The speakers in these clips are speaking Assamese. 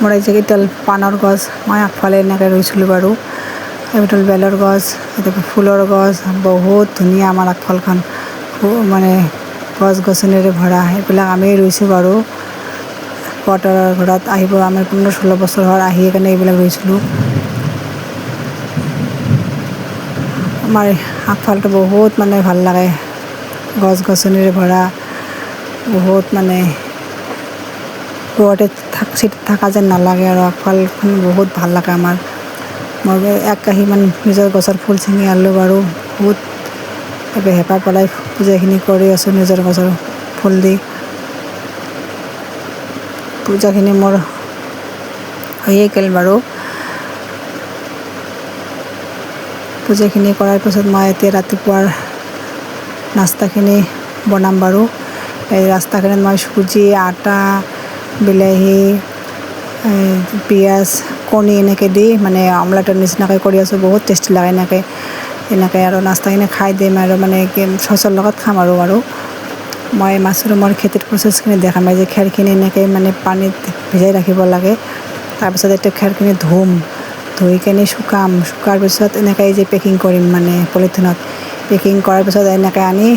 মোৰ এই যে কেইডাল পাণৰ গছ মই আগফালে এনেকৈ ৰুইছিলোঁ বাৰু। এইডাল বেলৰ গছ, এতিয়া ফুলৰ গছ, বহুত ধুনীয়া আমাৰ আগফালখন মানে গছ গছনিৰে ভৰা। এইবিলাক আমি ৰুইছোঁ বাৰু। কোৱাৰ্টাৰৰ ঘৰত আহিব আমি 15-16 বছৰ হ'ল আহি কেনে এইবিলাক ৰুইছিলোঁ। আমাৰ আগফালটো বহুত মানে ভাল লাগে, গছ গছনিৰে ভৰা, বহুত মানে ঘৰতে থকা যেন নালাগে আৰু আগফালখন বহুত ভাল লাগে আমাৰ। মই এক কাঁহীমান নিজৰ গছৰ ফুল ছিঙি আনিলোঁ বাৰু। বহুত হেঁপাহ পলাই পূজাখিনি কৰি আছোঁ নিজৰ গছৰ ফুল দি। পূজাখিনি মোৰ হৈয়ে গ'ল বাৰু। পূজাখিনি কৰাৰ পিছত মই এতিয়া ৰাতিপুৱাৰ নাস্তাখিনি বনাম বাৰু। এই নাস্তাখিনিত মই চুজি, আটা, বিলাহী, পিঁয়াজ, কণী এনেকৈ দি মানে অমলেটৰ নিচিনাকৈ কৰি আছোঁ। বহুত টেষ্টি লাগে এনেকৈ আৰু নাস্তাখিনি খাই দিম আৰু মানে চচৰ লগত খাম আৰু মই মাছৰুমৰ খেতিৰ প্ৰচেছখিনি দেখাম। যে খেৰখিনি এনেকৈ মানে পানীত ভিজাই ৰাখিব লাগে। তাৰপিছত এতিয়া খেৰখিনি ধুই কেনে শুকাৰ পিছত এনেকৈ যে পেকিং কৰিম মানে পলিথিনত। পেকিং কৰাৰ পিছত এনেকৈ আনি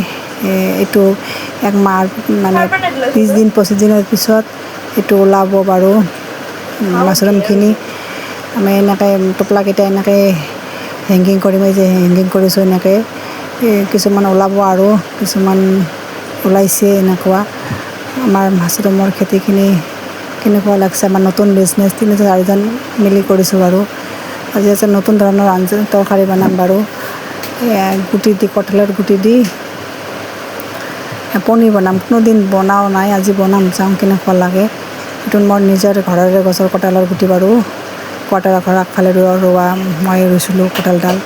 এইটো একমাহ মানে 20-25 দিনৰ পিছত এইটো ওলাব বাৰু। মাছৰুমখিনি আমি এনেকৈ টোপলাকেইটা এনেকৈ হেংগিং কৰিম। এই যে হেংগিং কৰিছোঁ এনেকৈ, কিছুমান ওলাব আৰু কিছুমান ওলাইছে এনেকুৱা। আমাৰ মাছৰুমৰ খেতিখিনি কেনেকুৱা লাগিছে, আমাৰ নতুন বিজনেছ 3-4জন মিলি কৰিছোঁ বাৰু। আজি আছে নতুন ধৰণৰ তৰকাৰী বনাম বাৰু। গুটি দি, কঁঠালৰ গুটি দি পনীৰ বনাম। কোনোদিন বনাও নাই, আজি বনাম, চাওঁ কেনেকুৱা লাগে। এইটো মোৰ নিজৰ ঘৰৰে গছৰ কঁঠালৰ গুটি বাৰু। কোৱাৰ্টাৰৰ ঘৰৰ আগফালে ৰোৱা মই ৰুইছিলোঁ কঁঠালডাল।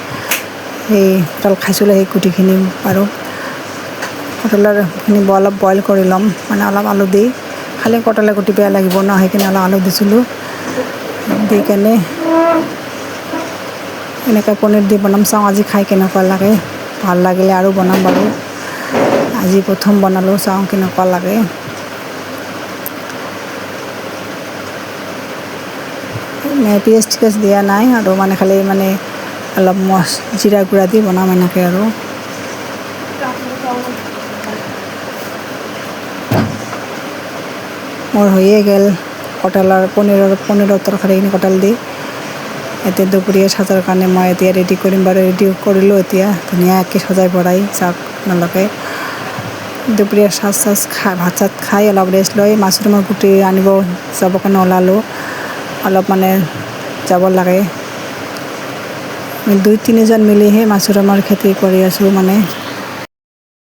সেই কঁঠাল খাইছিলোঁ সেই গুটিখিনি বাৰু। কঁঠালৰখিনি অলপ বইল কৰি ল'ম, মানে অলপ আলু দি। খালি কঁঠালৰ গুটি বেয়া লাগিব ন, সেইখিনি অলপ আলু দিছিলোঁ। দি কেনে এনেকৈ পনীৰ দি বনাম, চাওঁ আজি খাই কেনেকুৱা লাগে। ভাল লাগিলে আৰু বনাম বাৰু। আজি প্ৰথম বনালোঁ, চাওঁ কেনেকুৱা লাগে। পিঁয়াজ টিয়াজ দিয়া নাই আৰু মানে খালি মানে অলপ জিৰা গুড়া দি বনাম এনেকৈ আৰু। মোৰ হৈয়ে গ'ল পনীৰৰ তৰকাৰীখিনি কঁঠাল দি। এতিয়া দুপৰীয়া সাজৰ কাৰণে মই এতিয়া ৰেডি কৰিম বাৰু। ৰেডি কৰিলোঁ এতিয়া ধুনীয়াকৈ সজাই পৰাই চাওক আপোনালোকে। দুপৰীয়া ভাত চাত খাই অলপ ৰেষ্ট লৈ মাছৰুমৰ গুটি আনিব যাবৰ কাৰণে ওলালোঁ। অলপ মানে যাব লাগে। 2-3জন মিলিহে মাছৰুমৰ খেতি কৰি আছোঁ মানে।